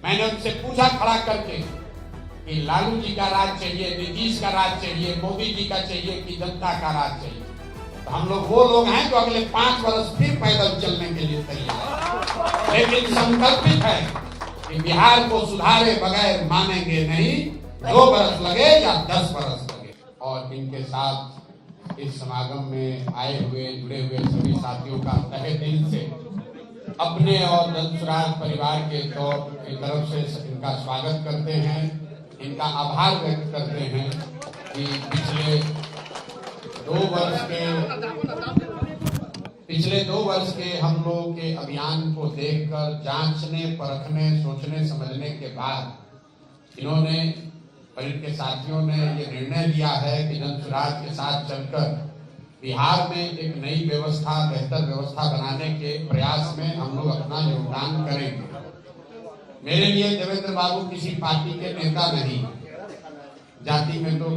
मैंने उनसे पूछा खड़ा करके कि लालू जी का राज चाहिए, नीतीश का राज चाहिए, मोदी जी का चाहिए कि जनता का राज चाहिए? तो हम लोग वो लोग हैं जो अगले 5 वर्ष फिर पैदल चलने के लिए तैयार है, लेकिन संकल्पित है कि बिहार को सुधारे बगैर मानेंगे नहीं, 2 बरस लगे या 10 बरस लगे। और इनके साथ इस समागम में आए हुए जुड़े हुए सभी साथियों का तहे दिल से अपने और जन स्वराज परिवार के तरफ से इनका स्वागत करते हैं, इनका आभार व्यक्त करते हैं कि पिछले 2 वर्ष के हम लोगों के अभियान को देखकर जांचने, परखने, सोचने, समझने के बाद इन्होंने और इनके साथियों ने ये निर्णय लिया है कि जन स्वराज के साथ चलकर बिहार में एक नई व्यवस्था, बेहतर व्यवस्था बनाने के प्रयास में हम लोग अपना योगदान करेंगे। मेरे लिए देवेंद्र बाबू किसी पार्टी के नेता नहीं, जाति में तो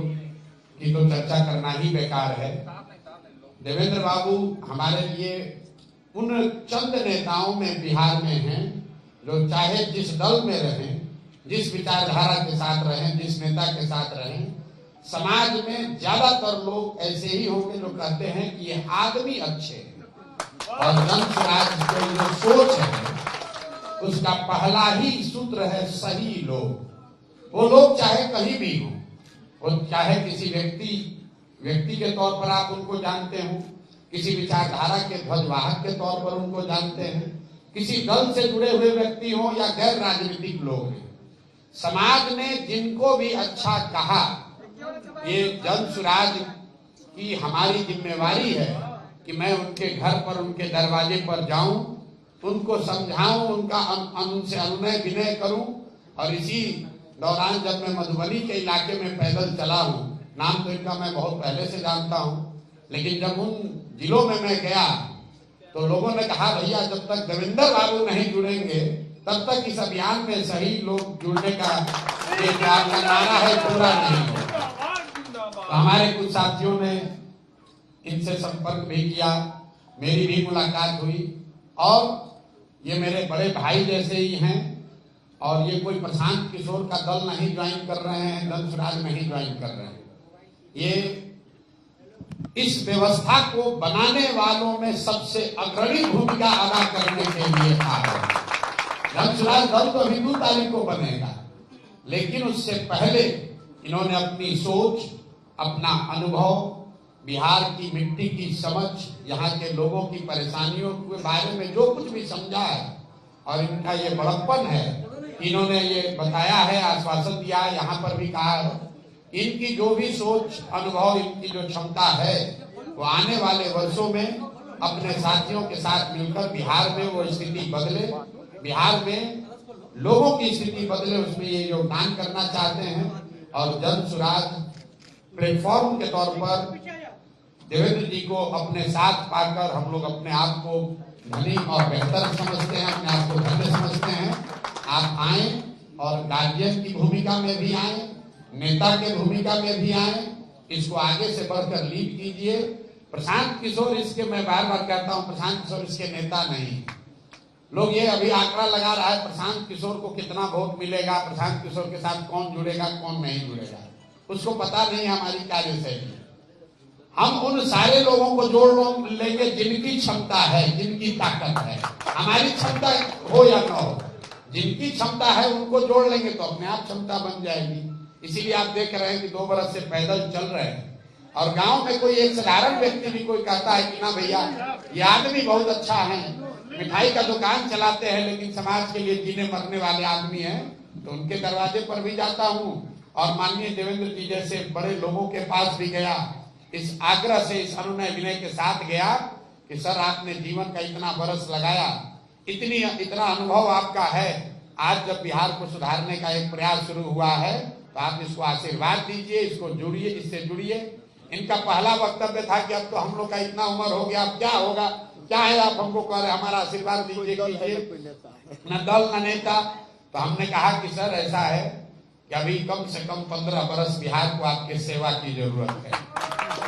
चर्चा करना ही बेकार है। देवेंद्र बाबू हमारे लिए उन चंद नेताओं में बिहार में हैं जो चाहे जिस दल में रहें, जिस विचारधारा के साथ रहें, जिस नेता के साथ रहें, समाज में ज्यादातर लोग ऐसे ही होंगे जो कहते हैं कि ये आदमी अच्छे हैं। और जन स्वराज की जो सोच है उसका पहला ही सूत्र है सही लोग। वो लोग चाहे कहीं भी हो, वो चाहे किसी व्यक्ति के तौर पर आप उनको जानते हो, किसी विचारधारा के ध्वजवाहक के तौर पर उनको जानते हैं, किसी दल से जुड़े हुए व्यक्ति हो या गैर राजनीतिक लोग हैं, समाज ने जिनको भी अच्छा कहा, ये जन स्वराज की हमारी जिम्मेवारी है कि मैं उनके घर पर, उनके दरवाजे पर जाऊं, उनको समझाऊं, उनसे अनुनय विनय करूं। और इसी दौरान जब मैं मधुबनी के इलाके में पैदल चला हूं, नाम तो इनका मैं बहुत पहले से जानता हूं, लेकिन जब उन जिलों में मैं गया तो लोगों ने कहा भैया जब तक देवेंद्र बाबू नहीं जुड़ेंगे तब तक इस अभियान में सही लोग जुड़ने का ये नारा है पूरा नहीं होगा। तो हमारे कुछ साथियों ने इनसे संपर्क भी किया, मेरी भी मुलाकात हुई और ये मेरे बड़े भाई जैसे ही हैं और ये कोई प्रशांत किशोर का दल नहीं ज्वाइन कर रहे हैं, जन स्वराज नहीं ज्वाइन कर रहे हैं। ये इस व्यवस्था को बनाने वालों में सबसे अग्रणी भूमिका अदा करने के लिए आ रहे हैं। जन स्वराज दल तो अभी 2 तारीख को बनेगा, लेकिन उससे पहले इन्होंने अपनी सोच, अपना अनुभव, बिहार की मिट्टी की समझ, यहाँ के लोगों की परेशानियों के बारे में जो कुछ भी समझा है और इनका ये बड़प्पन है, इन्होंने ये बताया है, आश्वासन दिया, यहाँ पर भी कहा है, इनकी जो भी सोच, अनुभव, इनकी जो क्षमता है वो आने वाले वर्षों में अपने साथियों के साथ मिलकर बिहार में वो स्थिति बदले, बिहार में लोगों की स्थिति बदले, उसमें ये योगदान करना चाहते हैं। और जन स्वराज प्लेटफॉर्म के तौर पर देवेंद्र जी को अपने साथ पाकर हम लोग अपने आप को धनी और बेहतर समझते हैं, अपने आप को धन्य समझते हैं। आप आए और गार्जियन की भूमिका में भी आए, नेता के भूमिका में भी आए, इसको आगे से बढ़कर लीड कीजिए। प्रशांत किशोर इसके, मैं बार बार कहता हूं, प्रशांत किशोर इसके नेता नहीं। लोग ये अभी आंकड़ा लगा रहा है प्रशांत किशोर को कितना वोट मिलेगा, प्रशांत किशोर के साथ कौन जुड़ेगा, कौन नहीं जुड़ेगा, उसको पता नहीं हमारी कार्यशैली। हम उन सारे लोगों को जोड़ लेंगे जिनकी क्षमता है, जिनकी ताकत है। हमारी क्षमता हो या न हो, जिनकी क्षमता है उनको जोड़ लेंगे तो अपने आप क्षमता बन जाएगी। इसीलिए आप देख रहे हैं कि 2 बरस से पैदल चल रहे हैं और गांव में कोई एक साधारण व्यक्ति भी कोई कहता है कि ना भैया ये आदमी बहुत अच्छा है, मिठाई का दुकान चलाते हैं लेकिन समाज के लिए जीने मरने वाले आदमी हैं, तो उनके दरवाजे पर भी जाता हूं और माननीय देवेंद्र जी जैसे बड़े लोगों के पास भी गया, इस आग्रह से, इस अनुनय विनय के साथ गया कि सर आपने जीवन का इतना बरस लगाया, इतना अनुभव आपका है, आज जब बिहार को सुधारने का एक प्रयास शुरू हुआ है तो आप इसको आशीर्वाद दीजिए, इसको जुड़िए, इससे जुड़िए। इनका पहला वक्तव्य था कि अब तो हम लोग का इतना उम्र हो गया, अब क्या होगा, क्या है आप हमको कह रहे, हमारा आशीर्वाद दीजिए, न दल न नेता। तो हमने कहा कि सर ऐसा है कि अभी कम से कम 15 बरस बिहार को आपकी सेवा की जरूरत है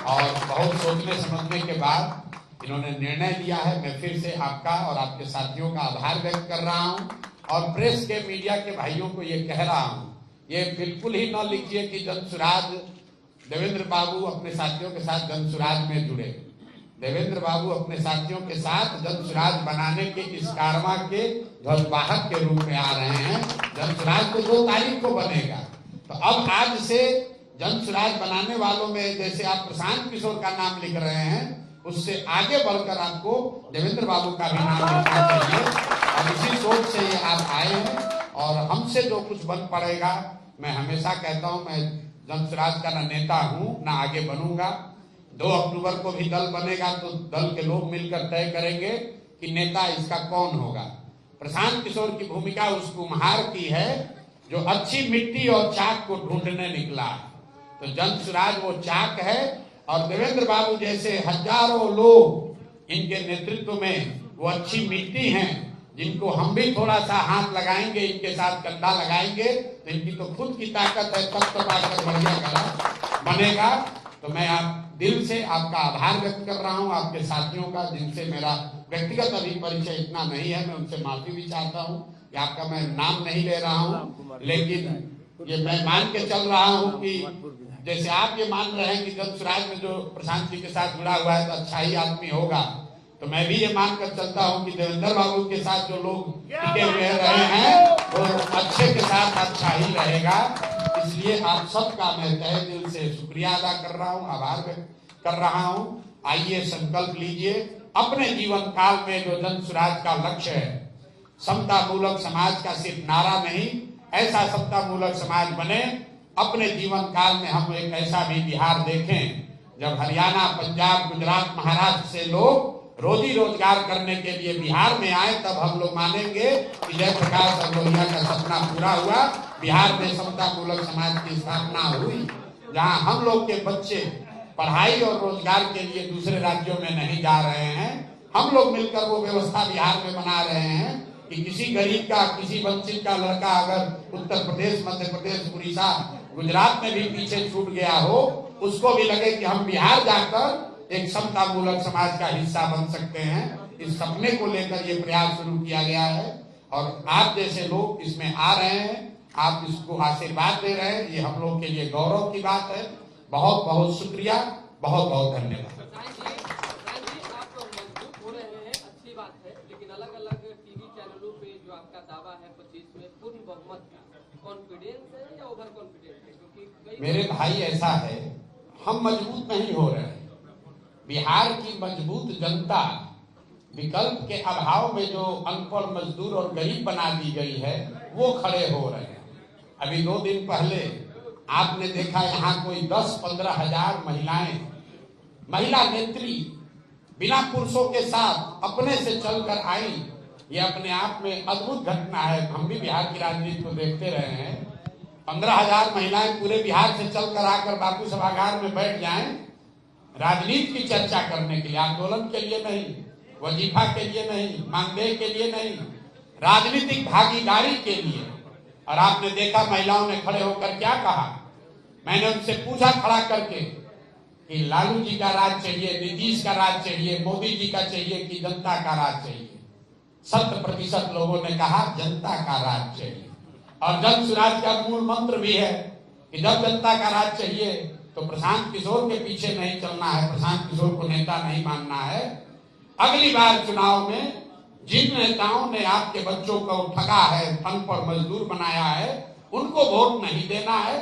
और बहुत सोचने समझने के बाद इन्होंने निर्णय लिया है। मैं फिर से आपका और आपके साथियों का आभार व्यक्त कर रहा हूं और प्रेस के मीडिया के भाइयों को ये कह रहा हूं, ये बिल्कुल ही न लिखिए कि जनसुराज देवेंद्र बाबू अपने साथियों के साथ जनसुराज में जुड़े। देवेंद्र बाबू अपने साथियों के साथ जनसुराज बनाने के इस कारवां के ध्वजवाहक के रूप में आ रहे हैं। जनसुराज तो 2 तारीख को बनेगा, तो अब आज से जनसुराज बनाने वालों में जैसे आप प्रशांत किशोर का नाम लिख रहे हैं, उससे आगे बढ़कर आपको देवेंद्र बाबू का भी नाम लिखना चाहिए। और इसी सोच से ये आप आए हैं और हमसे जो कुछ बन पड़ेगा, मैं हमेशा कहता हूं मैं जनसुराज का न नेता हूं न आगे बनूंगा। 2 अक्टूबर को भी दल बनेगा तो दल के लोग मिलकर तय करेंगे कि नेता इसका कौन होगा। प्रशांत किशोर की भूमिका उस कुम्हार की है जो अच्छी मिट्टी और चाक को ढूंढने निकला, तो जनसुराज वो चाक है और देवेंद्र बाबू जैसे हजारों लोग इनके नेतृत्व में वो अच्छी मिट्टी हैं, जिनको हम भी थोड़ा सा हाथ लगाएंगे, इनके साथ कंधा लगाएंगे तो इनकी तो खुद की ताकत है, तब तो पाकर बढ़िया कला बनेगा। तो मैं आप दिल से आपका आभार व्यक्त कर रहा हूं, आपके साथियों का जिनसे मेरा व्यक्तिगत अभी परिचय इतना नहीं है, मैं उनसे माफी भी चाहता हूं कि आपका मैं नाम नहीं ले रहा हूं, लेकिन ये मैं मान के चल रहा हूं कि जैसे आप ये मान रहे हैं कि जनसुराज में जो प्रशांत जी के साथ जुड़ा हुआ है तो अच्छा ही आदमी होगा, तो मैं भी ये मानकर चलता हूं कि देवेंद्र बाबू के साथ जो लोग टिके हुए रहे हैं वो अच्छे के साथ अच्छा ही रहेगा। इसलिए आप सबका मैं तहे दिल से शुक्रिया अदा कर रहा हूं, आभार व्यक्त कर रहा हूं। आइए संकल्प लीजिए अपने जीवन काल में जो जनसुराज का लक्ष्य है, समता मूलक समाज का सिर्फ नारा नहीं, ऐसा समता मूलक समाज बने। अपने जीवन काल में हम एक ऐसा भी बिहार देखें जब हरियाणा, पंजाब, गुजरात, महाराष्ट्र से लोग रोजी रोजगार करने के लिए बिहार में आए, तब हम लोग मानेंगे कि जयप्रकाश अग्रवाल का सपना पूरा हुआ। बिहार में समता मूलक समाज की स्थापना हुई, जहां हम लोग के बच्चे पढ़ाई और रोजगार के लिए दूसरे राज्यों में नहीं जा रहे हैं। हम लोग मिलकर वो व्यवस्था बिहार में बना रहे हैं कि किसी गरीब का, किसी वंचित का लड़का अगर उत्तर प्रदेश, मध्य प्रदेश, उड़ीसा, गुजरात में भी पीछे छूट गया हो, उसको भी लगे कि हम बिहार जाकर एक समता मूलक समाज का हिस्सा बन सकते हैं। इस सपने को लेकर ये प्रयास शुरू किया गया है और आप जैसे लोग इसमें आ रहे हैं, आप इसको आशीर्वाद दे रहे हैं, ये हम लोग के लिए गौरव की बात है। बहुत बहुत शुक्रिया, बहुत बहुत धन्यवाद। मेरे भाई ऐसा है, हम मजबूत नहीं हो रहे हैं। बिहार की मजबूत जनता विकल्प के अभाव में जो अनपढ़, मजदूर और गरीब बना दी गई है, वो खड़े हो रहे हैं। अभी 2 दिन पहले आपने देखा यहाँ कोई 10-15 हजार महिला नेत्री बिना पुरुषों के साथ अपने से चलकर आई। ये अपने आप में अद्भुत घटना है। हम भी बिहार की राजनीति को देखते रहे हैं। 15,000 महिलाएं पूरे बिहार से चलकर आकर बापू सभागार में बैठ जाएं, राजनीति की चर्चा करने के लिए, आंदोलन के लिए नहीं, वजीफा के लिए नहीं, मानदेय के लिए नहीं, राजनीतिक भागीदारी के लिए। और आपने देखा महिलाओं ने खड़े होकर क्या कहा। मैंने उनसे पूछा खड़ा करके कि लालू जी का राज चाहिए, नीतीश का राज चाहिए, मोदी जी का चाहिए कि जनता का राज चाहिए। 100% लोगों ने कहा जनता का राज चाहिए। और जनसुराज का मूल मंत्र भी है कि जब जनता का राज चाहिए तो प्रशांत किशोर के पीछे नहीं चलना है, प्रशांत किशोर को नेता नहीं मानना है। अगली बार चुनाव में जिन नेताओं ने आपके बच्चों को ठगा है, अनपढ़ मजदूर बनाया है, उनको वोट नहीं देना है।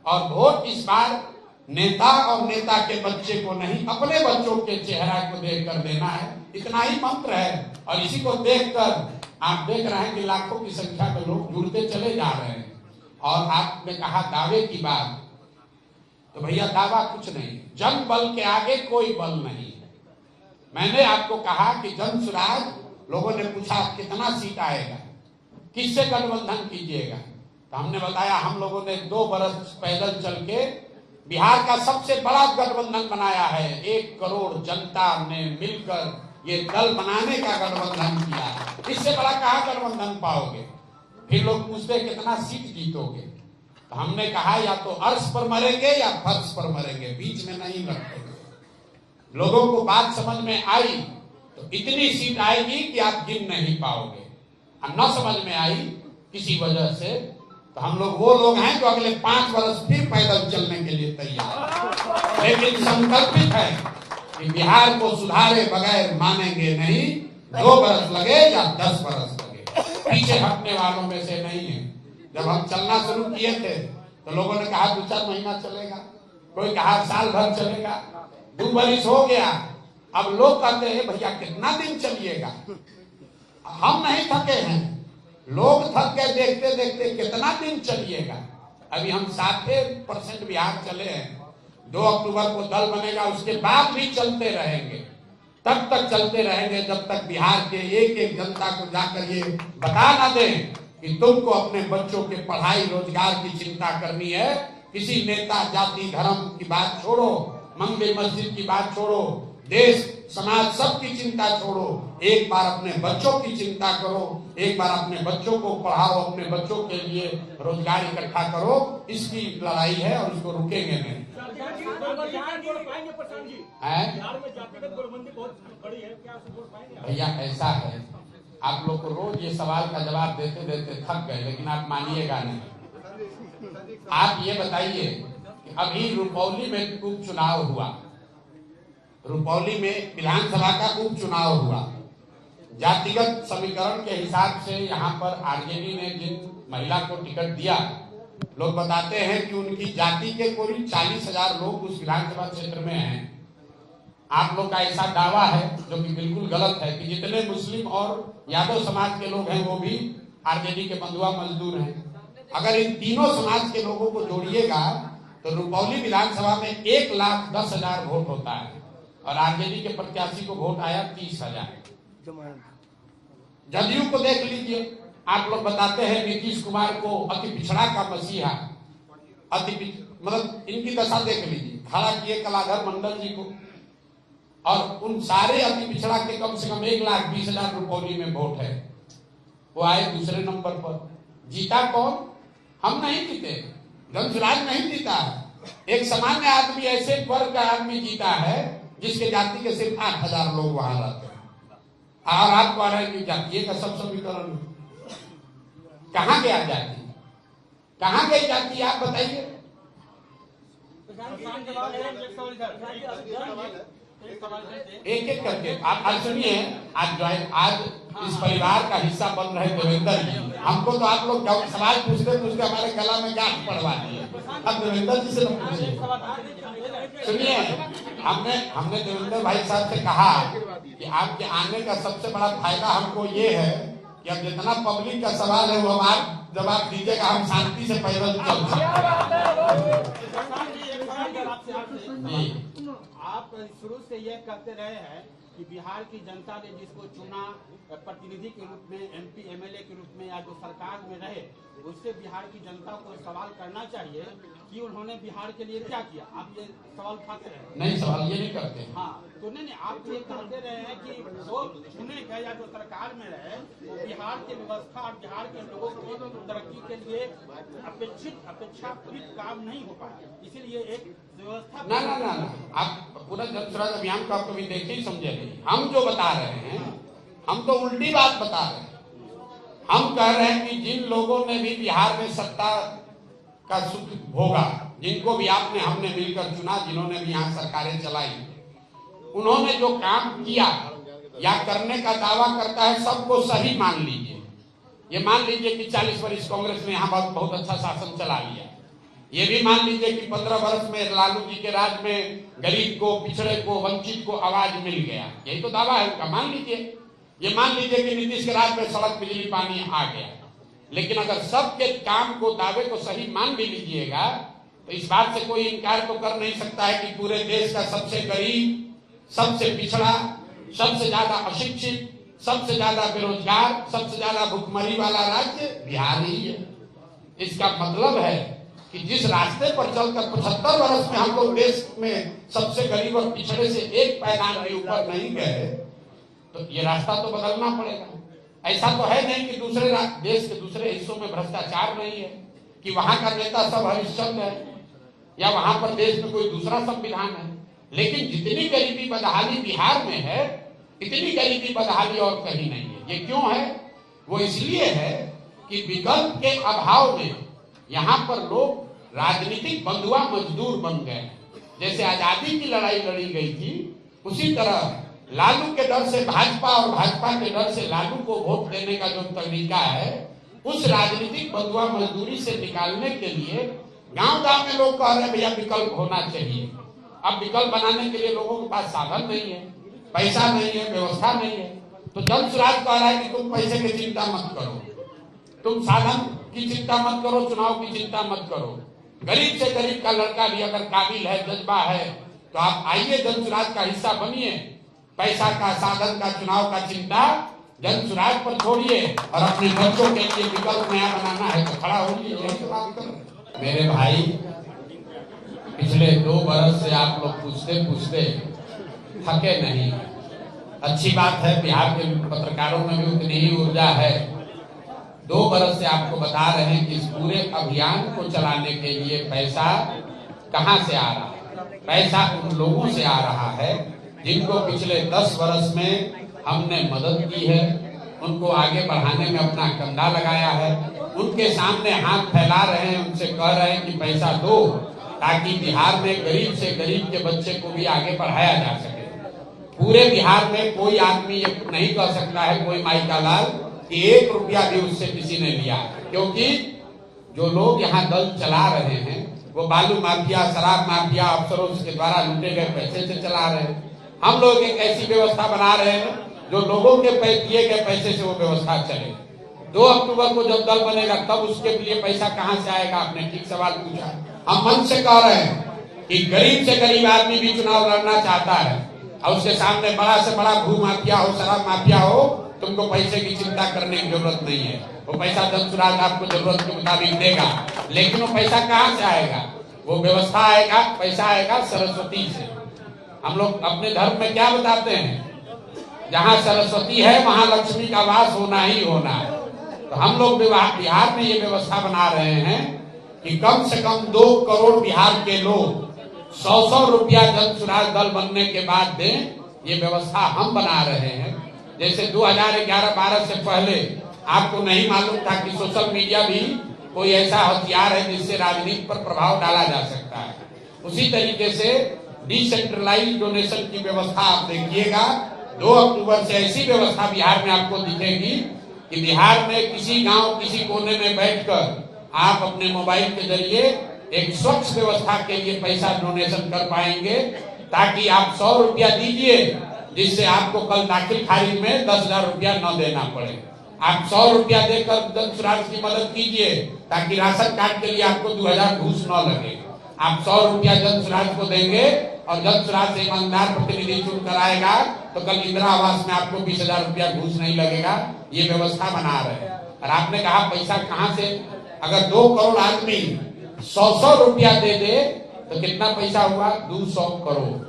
और वोट इस बार नेता और नेता के बच्चे को नहीं, अपने बच्चों के चेहरा को देखकर देना है। इतना ही मंत्र है। और इसी को देखकर आप देख रहे हैं कि लाखों की संख्या में लोग जुड़ते चले जा रहे हैं। और आपने कहा दावे की बात, तो भैया दावा कुछ नहीं, जन बल के आगे कोई बल नहीं है। मैंने आपको कहा कि जनसुराज, लोगों ने पूछा कितना सीट आएगा, किससे गठबंधन कीजिएगा, तो हमने बताया हम लोगों ने 2 बरस पैदल चल के बिहार का सबसे बड़ा गठबंधन बनाया है। 1 करोड़ जनता ने मिलकर ये दल बनाने का गठबंधन किया है। इससे बड़ा कहाँ गठबंधन पाओगे। फिर लोग पूछते कितना सीट जीतोगे, तो हमने कहा या तो अर्श पर मरेंगे या फर्श पर मरेंगे, बीच में नहीं लड़ते। लोगों को बात समझ में आई तो इतनी सीट आएगी कि आप गिन नहीं पाओगे, और न समझ में आई किसी वजह से तो हम लोग वो लोग हैं जो अगले 5 वर्ष फिर पैदल चलने के लिए तैयार, लेकिन संकल्पित है कि बिहार को सुधारे बगैर मानेंगे नहीं। 2 बरस लगे या 10 बरस लगे, पीछे हटने वालों में से नहीं है। जब हम चलना शुरू किए थे तो लोगों ने कहा 2-4 महीना चलेगा, कोई कहा साल भर चलेगा, 2 बरस हो गया। अब लोग कहते हैं भैया कितना दिन चलिएगा। हम नहीं थके हैं, लोग थक गए देखते देखते, कितना दिन चलिएगा। अभी हम 60% बिहार चले हैं। 2 अक्टूबर को दल बनेगा, उसके बाद भी चलते रहेंगे, तब तक चलते रहेंगे जब तक बिहार के एक एक जनता को जाकर ये बता ना दें कि तुमको अपने बच्चों के पढ़ाई रोजगार की चिंता करनी है। किसी नेता जाति धर्म की बात छोड़ो, मंदिर मस्जिद की बात छोड़ो, देश समाज सबकी चिंता छोड़ो, एक बार अपने बच्चों की चिंता करो, एक बार अपने बच्चों को पढ़ाओ, अपने बच्चों के लिए रोजगार इकट्ठा करो। इसकी लड़ाई है और इसको रुकेंगे नहीं। भैया ऐसा है, आप लोग को रोज ये सवाल का जवाब देते देते थक गए, लेकिन आप मानिएगा नहीं। आप ये बताइए कि अभी रुपौली में उपचुनाव हुआ, रुपौली में विधानसभा का उपचुनाव हुआ। जातिगत समीकरण के हिसाब से यहाँ पर आरजेडी ने जिन महिला को टिकट दिया, लोग बताते हैं कि उनकी जाति के करीब 40,000 लोग उस विधानसभा क्षेत्र में हैं। आप लोग का ऐसा दावा है जो कि बिल्कुल गलत है कि जितने मुस्लिम और यादव समाज के लोग हैं वो भी आरजेडी के बंधुआ मजदूर हैं। अगर इन तीनों समाज के लोगों को जोड़िएगा तो रुपौली विधानसभा में 1,10,000 वोट होता है और आरजेडी के प्रत्याशी को वोट आया 30,000। जदयू को देख लीजिए, आप लोग बताते हैं नीतीश कुमार को अति पिछड़ा का मसीहा, मतलब इनकी दशा देख लीजिए, खड़ा किए कलाधर मंडल जी को, और उन सारे अति पिछड़ा के कम से कम 1,20,000 रुपौली में वोट है। वो आए दूसरे नंबर पर। जीता कौन? हम नहीं जीते, जनसुराज नहीं जीता है। एक सामान्य आदमी, ऐसे वर्ग का आदमी जीता है जिसके जाति के सिर्फ 8,000 लोग वहां रहते हैं। और आपको आ रहा है कि जातीय का सब समीकरण कहाँ गया जाति, कहाँ गई जाति, आप बताइए। एक एक करके आप आज सुनिए। आज इस परिवार का हिस्सा बन रहे देवेंद्र जी, हमको तो आप लोग सवाल पूछते पूछते हमारे गला में गांठ पड़वा दिए। अब देवेंद्र जी से पूछिए। सुनिए, हमने देवेंद्र भाई साहब से कहा कि आपके आने का सबसे बड़ा फायदा हमको ये है कि अब जितना पब्लिक का सवाल है वो हम आप जवाब दीजिएगा, हम शांति से पैदल चल सकते। आप शुरू से यह कहते रहे हैं कि बिहार की जनता ने जिसको चुना प्रतिनिधि के रूप में, एमपी एमएलए के रूप में, या जो सरकार में रहे, उससे बिहार की जनता को सवाल करना चाहिए कि उन्होंने बिहार के लिए क्या किया। आप ये सवाल उठाते रहे। नहीं, सवाल ये नहीं करते। हाँ, तो नहीं, आप ये कहते रहे हैं कि वो चुने गए या जो सरकार में रहे वो बिहार की व्यवस्था और बिहार के लोगों की तरक्की के लिए अपेक्षाकृत काम नहीं हो पाया, इसीलिए एक व्यवस्था ना आप पूरा जनसुराज अभियान को आप कभी देखे ही समझे नहीं। हम जो बता रहे हैं, हम तो उल्टी बात बता रहे हैं। हम कह रहे हैं कि जिन लोगों ने भी बिहार में सत्ता का सुख भोगा, जिनको भी आपने हमने मिलकर चुना, जिन्होंने भी यहाँ सरकारें चलाई, उन्होंने जो काम किया या करने का दावा करता है सबको सही मान लीजिए। ये मान लीजिए कि 40 वर्ष कांग्रेस ने यहाँ बहुत अच्छा शासन चला लिया। ये भी मान लीजिए कि 15 वर्ष में लालू जी के राज में गरीब को, पिछड़े को, वंचित को आवाज मिल गया। यही तो दावा है उनका, मान लीजिए। ये मान लीजिए कि नीतीश के राज में सड़क, बिजली, पानी आ गया। लेकिन अगर सबके काम को, दावे को सही मान भी लीजिएगा तो इस बात से कोई इनकार तो कर नहीं सकता है कि पूरे देश का सबसे गरीब, सबसे पिछड़ा, सबसे ज्यादा अशिक्षित, सबसे ज्यादा बेरोजगार, सबसे ज्यादा भुखमरी वाला राज्य बिहार ही है। इसका मतलब है कि जिस रास्ते पर चलकर 75 वर्ष में हम लोग देश में सबसे गरीब और पिछड़े से एक पैमाने के ऊपर नहीं गए, तो ये रास्ता तो बदलना पड़ेगा। ऐसा तो है नहीं कि दूसरे देश के दूसरे हिस्सों में भ्रष्टाचार नहीं है, कि वहां का नेता सब हरिश्चंद्र है, या वहां पर देश में कोई दूसरा संविधान है। लेकिन जितनी गरीबी बदहाली बिहार में है, इतनी गरीबी बदहाली और कहीं नहीं है। ये क्यों है? वो इसलिए है कि विकल्प के अभाव में यहाँ पर लोग राजनीतिक बंधुआ मजदूर बन गए। जैसे आजादी की लड़ाई लड़ी गई थी, उसी तरह लालू के डर से भाजपा और भाजपा के डर से लालू को वोट देने का जो तरीका है, उस राजनीतिक बंधुआ मजदूरी से निकालने के लिए गांव गांव में लोग कह रहे हैं भैया विकल्प होना चाहिए। अब विकल्प बनाने के लिए लोगों के पास साधन नहीं है, पैसा नहीं है, व्यवस्था नहीं है। तो जन सुराज कह रहा है कि तुम पैसे की चिंता मत करो, तुम साधन की चिंता मत करो, चुनाव की चिंता मत करो। गरीब से गरीब का लड़का भी अगर काबिल है, जज्बा है, तो आप आइए जन सुराज का हिस्सा बनिए। पैसा का, साधन का, चुनाव का चिंता जन सुराज पर छोड़िए और अपने बच्चों के लिए विकल्प नया बनाना है तो खड़ा होइए। बात करो मेरे भाई, पिछले 2 बरस से आप लोग पूछते पूछते थके नहीं। अच्छी बात है, बिहार के पत्रकारों में भी उतनी ही ऊर्जा है। 2 बरस से आपको बता रहे हैं कि इस पूरे अभियान को चलाने के लिए पैसा कहां से आ रहा है। पैसा उन लोगों से आ रहा है जिनको पिछले 10 वर्ष में हमने मदद की है, उनको आगे बढ़ाने में अपना कंधा लगाया है। उनके सामने हाथ फैला रहे हैं, उनसे कह रहे हैं कि पैसा दो, ताकि बिहार में गरीब से गरीब के बच्चे को भी आगे बढ़ाया जा सके। पूरे बिहार में कोई आदमी ये नहीं कह सकता है, कोई माई का लाल, कि 1 रुपया भी उससे किसी ने लिया, क्योंकि जो लोग यहाँ दल चला रहे हैं वो बालू माफिया, शराब माफिया, अफसरों के द्वारा लूटे गए पैसे से चला रहे हैं। हम लोग एक ऐसी व्यवस्था बना रहे हैं जो लोगों के दिए गए पैसे से वो व्यवस्था चले। 2 अक्टूबर को जब दल बनेगा तब उसके लिए पैसा कहां से आएगा? आपने ठीक सवाल पूछा। हम मन से कह रहे हैं कि गरीब से गरीब आदमी भी चुनाव लड़ना चाहता है और उसके सामने बड़ा से बड़ा भू माफिया हो, शराब माफिया हो, तुमको पैसे की चिंता करने की जरूरत नहीं है। वो पैसा जन सुराज आपको जरूरत के मुताबिक देगा, लेकिन वो पैसा कहां से आएगा? वो व्यवस्था आएगा, पैसा आएगा सरस्वती से। हम लोग अपने धर्म में क्या बताते हैं? जहां सरस्वती है वहां लक्ष्मी का वास होना ही होना है। तो हम लोग बिहार में ये व्यवस्था बना रहे हैं कि कम से कम 2 करोड़ बिहार के लोग 100-100 रुपया जन सुराज दल बनने के बाद दें। ये व्यवस्था हम बना रहे हैं। जैसे 2011-12 से पहले आपको नहीं मालूम था कि सोशल मीडिया भी कोई ऐसा हथियार है जिससे राजनीति पर प्रभाव डाला जा सकता है। उसी तरीके से डिसेंट्रलाइज डोनेशन की व्यवस्था आप देखिएगा। 2 अक्टूबर से ऐसी व्यवस्था बिहार में आपको दिखेगी कि बिहार में किसी गांव, किसी कोने में बैठकर आप अपने मोबाइल के जरिए एक स्वच्छ व्यवस्था के लिए पैसा डोनेशन कर पाएंगे, ताकि आप 100 रुपया दीजिए जिससे आपको कल दाखिल खारिज में 10,000 रुपया न देना पड़े। आप 100 रुपया देकर जन सुराज की मदद कीजिए ताकि राशन कार्ड के लिए आपको 2,000 घूस न लगे। आप 100 रुपया जन सुराज को देंगे और जन सुराज से ईमानदार प्रतिनिधि चुन कर आएगा तो कल इंदिरा आवास में आपको 20,000 रुपया घूस नहीं लगेगा। ये व्यवस्था बना रहे हैं। और आपने कहा पैसा कहां से? अगर 2 करोड़ आदमी 100-100 रुपया दे दे तो कितना पैसा हुआ? 200 करोड़।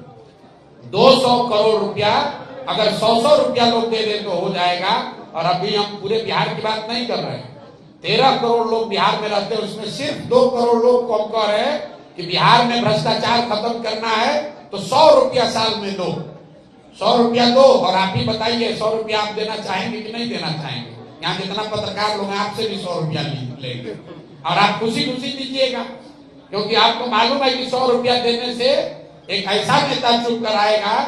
200 करोड़ रुपया अगर 100-100 रुपया लोग दे दे तो हो जाएगा। और अभी हम पूरे बिहार की बात नहीं कर रहे हैं। 13 करोड़ लोग बिहार में रहते हैं, उसमें सिर्फ 2 करोड़ लोग को कह रहे हैं कि बिहार में भ्रष्टाचार खत्म करना है तो 100 रुपया साल में दो, 100 रुपया दो। और आप ही बताइए 100 रुपया आप देना चाहेंगे कि नहीं देना चाहेंगे? यहाँ जितना पत्रकार लोग हैं आपसे भी 100 रुपया लेंगे और आप खुशी खुशी दीजिएगा, क्योंकि आपको मालूम है कि 100 रुपया देने से एक ऐसा नेता चुन कर आएगा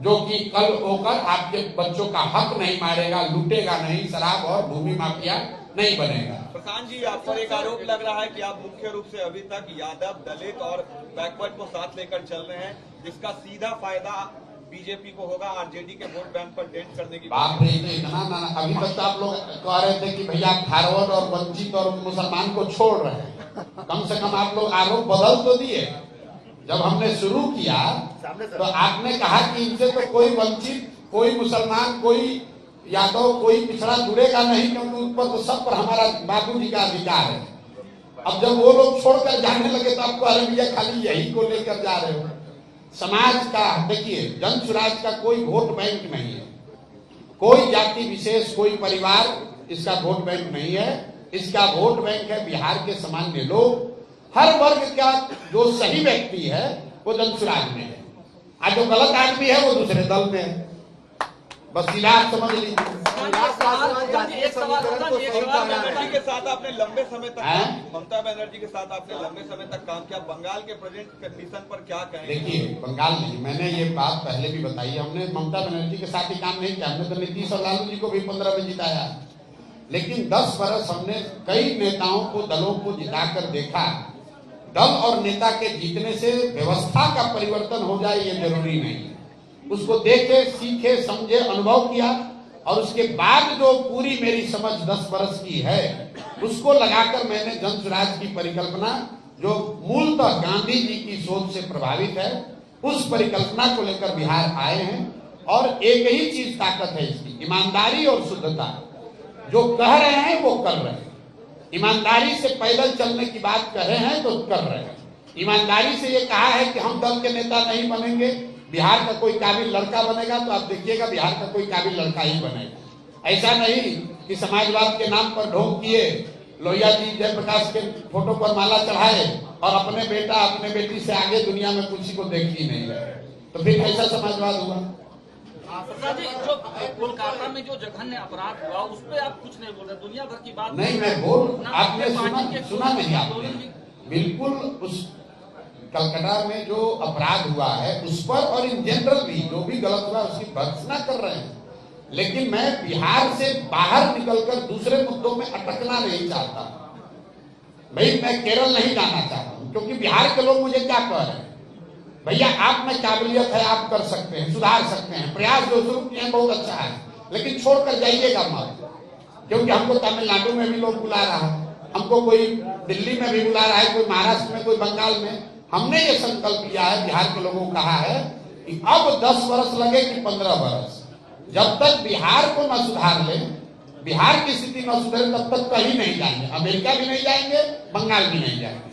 जो कि कल होकर आपके बच्चों का हक नहीं मारेगा, लूटेगा नहीं, शराब और भूमि माफिया नहीं बनेगा। प्रशांत जी, आप पर एक आरोप लग रहा है कि आप मुख्य रूप से अभी तक यादव, दलित और बैकवर्ड को साथ लेकर चल रहे हैं, जिसका सीधा फायदा बीजेपी को होगा आरजेडी के वोट बैंक पर डेंट करने की। बाप रे, इतना ना अभी तक तो आप लोग कह रहे थे कि भैया फॉरवर्ड और वंचित और मुसलमान को छोड़ रहे हैं। कम से कम आप लोग आरोप बदल तो दिए। जब हमने शुरू किया तो आपने कहा कि इनसे तो कोई वंचित, कोई मुसलमान, कोई यादव, कोई पिछड़ा जुड़ेगा नहीं, क्योंकि उन पर तो सब पर हमारा बाबूजी का अधिकार है। अब जब वो लोग छोड़कर जाने लगे तो आपको अरे भैया खाली यही को लेकर जा रहे हो। समाज का देखिए, जन सुराज का कोई वोट बैंक नहीं है, कोई जाति विशेष, कोई परिवार इसका वोट बैंक नहीं है। इसका वोट बैंक है बिहार के सामान्य लोग। हर वर्ग का जो सही व्यक्ति है वो जन सुराज में है। आज जो गलत आदमी है वो दूसरे दल में है। बस सीधा आप समझ लीजिए। बनर्जी के साथ आपने लंबे समय तक ममता बनर्जी के साथ आपने लंबे समय तक काम किया, बंगाल के प्रेजेंट कंडीशन पर क्या कहेंगे? देखिए, बंगाल नहीं, मैंने ये बात पहले भी बताई, हमने ममता बनर्जी के साथ ही काम नहीं किया, हमने तो नीतीश और लालू जी को भी 15 में जिताया, लेकिन 10 बरस हमने कई नेताओं को, दलों को जिताकर देखा। दल और नेता के जीतने से व्यवस्था का परिवर्तन हो जाए ये जरूरी नहीं है। उसको देखे, सीखे, समझे, अनुभव किया और उसके बाद जो पूरी मेरी समझ 10 बरस की है उसको लगाकर मैंने जन स्वराज की परिकल्पना, जो मूलतः गांधी जी की सोच से प्रभावित है, उस परिकल्पना को लेकर बिहार आए हैं। और एक ही चीज ताकत है इसकी, ईमानदारी और शुद्धता। जो कह रहे हैं वो कर रहे हैं। ईमानदारी से पैदल चलने की बात कर रहे हैं तो कर रहे हैं। ईमानदारी से ये कहा है कि हम दल के नेता नहीं बनेंगे, बिहार का कोई काबिल लड़का बनेगा तो आप देखिएगा बिहार का कोई काबिल लड़का ही बनेगा। ऐसा नहीं कि समाजवाद के नाम पर ढोंग किए, लोहिया जी जयप्रकाश के फोटो पर माला चढ़ाए और अपने बेटा अपने बेटी से आगे दुनिया में किसी को देख ही नहीं रहे, तो फिर कैसा समाजवाद हुआ? जो कोलकाता में जो जघन्य अपराध हुआ उस पर आप कुछ नहीं बोल रहे, दुनिया भर की बात नहीं, मैं बोल, आपने सुना नहीं आपने? बिल्कुल, उस कलकत्ता में जो अपराध हुआ है उस पर और इन जनरल भी जो भी गलत हुआ उसकी भर्त्सना कर रहे हैं, लेकिन मैं बिहार से बाहर निकलकर दूसरे मुद्दों में अटकना नहीं चाहता। भाई, मैं केरल नहीं जाना चाहता हूं, क्योंकि बिहार के लोग मुझे क्या कह रहे हैं, भैया आप में काबिलियत है, आप कर सकते हैं, सुधार सकते हैं, प्रयास जो शुरू किए हैं बहुत अच्छा है, लेकिन छोड़कर जाइएगा मत। क्योंकि हमको तमिलनाडु में भी लोग बुला रहा है, हमको कोई दिल्ली में भी बुला रहा है, कोई महाराष्ट्र में, कोई बंगाल में। हमने ये संकल्प लिया है, बिहार के लोगों को कहा है कि अब 10 वर्ष लगे कि 15 वर्ष, जब तक बिहार को न सुधार ले, बिहार की स्थिति न सुधरे, तब तक कहीं नहीं जाएंगे। अमेरिका भी नहीं जाएंगे, बंगाल भी नहीं जाएंगे।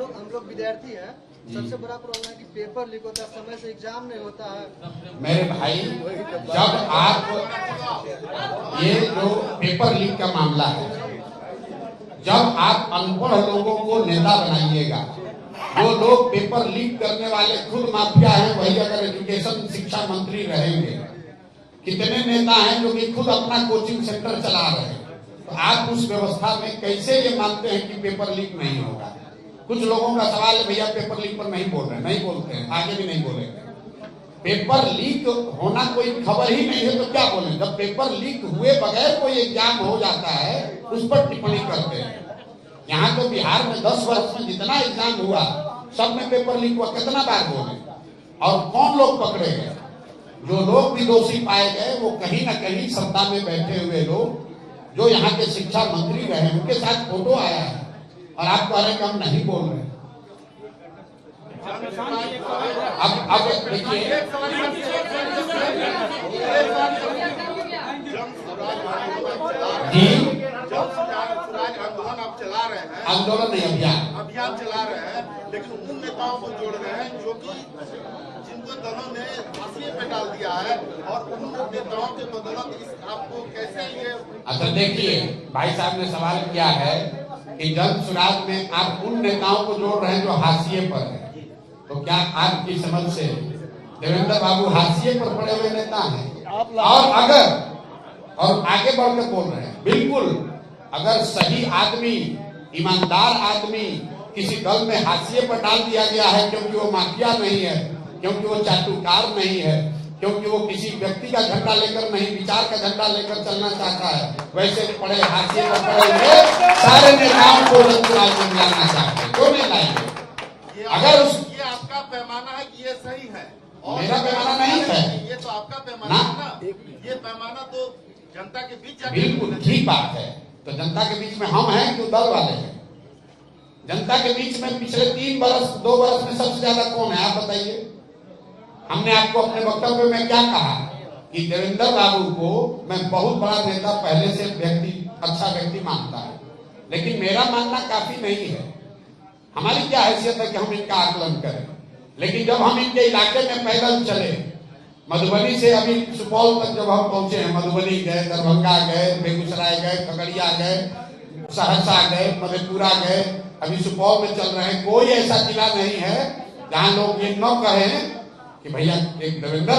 हम लोग विद्यार्थी हैं, सबसे बड़ा प्रॉब्लम है कि पेपर लीक होता है, समय से एग्जाम नहीं होता है। मेरे भाई, जब आप ये जो पेपर लीक का मामला है, जब आप अनपढ़ लोगों को नेता बनाइएगा, जो लोग पेपर लीक करने वाले खुद माफिया हैं, वही अगर एजुकेशन शिक्षा मंत्री रहेंगे, कितने नेता हैं जो कि खुद अपना कोचिंग सेंटर चला रहे हैं, तो आप उस व्यवस्था में कैसे ये मानते हैं कि पेपर लीक नहीं होगा? कुछ लोगों का सवाल है, भैया पेपर लीक पर नहीं बोल रहे, नहीं बोलते हैं, आगे भी नहीं बोलेंगे। पेपर लीक होना कोई खबर ही नहीं है तो क्या बोले? जब पेपर लीक हुए बगैर कोई एग्जाम हो जाता है उस पर टिप्पणी करते हैं। यहाँ तो बिहार में 10 वर्ष में जितना एग्जाम हुआ सब में पेपर लीक हुआ, कितना बार बोले? और कौन लोग पकड़े गए? जो लोग भी दोषी पाए गए वो कहीं ना कहीं सत्ता में बैठे हुए लोग, जो यहाँ के शिक्षा मंत्री रहे, उनके साथ फोटो आया है और आप कह रहे हैं कि हम नहीं बोल रहे। अब देखिए, आंदोलन आप चला रहे हैं, आंदोलन नहीं, अभियान चला रहे हैं, लेकिन उन नेताओं को जोड़ रहे हैं जो कि जिनको दलों ने फांसी पे डाल दिया है, और उन नेताओं के बदौलत आपको कैसे ये? अच्छा देखिए, भाई साहब ने सवाल किया है कि जन स्वराज में आप उन नेताओं को जोड़ रहे हैं जो हाशिए पर है, तो क्या आपकी समझ से देवेंद्र बाबू हाशिए पर पड़े हुए नेता हैं? और आगे बढ़कर बोल रहे हैं, बिल्कुल, अगर सही आदमी, ईमानदार आदमी किसी दल में हाशिए पर डाल दिया गया है क्योंकि वो माफिया नहीं है, क्योंकि वो चाटुकार नहीं है, क्योंकि वो किसी व्यक्ति का झंडा लेकर नहीं, विचार का झंडा लेकर चलना चाहता है, वैसे पड़े हाशिए पर पड़े हुए सारे नेताओं को जनसुराज में लाना चाहते हैं, क्यों नहीं लाएंगे? अगर ये आपका पैमाना है कि ये सही है, और मेरा पैमाना नहीं है, ये तो आपका पैमाना है ना, ये पैमाना तो जनता के बीच जाके बिल्कुल ठीक बात है। तो जनता के बीच में हम हैं कि दल वाले हैं? जनता के बीच में पिछले 2 वर्ष में सबसे ज्यादा कौन है, आप बताइए। हमने आपको अपने वक्तव्य में क्या कहा कि देवेंद्र बाबू को मैं बहुत बड़ा नेता, पहले से अच्छा व्यक्ति मानता है, लेकिन मेरा मानना काफी नहीं है। हमारी क्या हैसियत है कि हम इनका आकलन करें? लेकिन जब हम इनके इलाके में पैदल चले, मधुबनी से अभी सुपौल तक जब हम पहुंचे हैं, मधुबनी गए, दरभंगा गए, बेगूसराय गए, खगड़िया गए, सहरसा गए, मधेपुरा गए, अभी सुपौल में चल रहे हैं। कोई ऐसा जिला नहीं है जहां लोग ये न कहें कि भैया एक देवेंद्र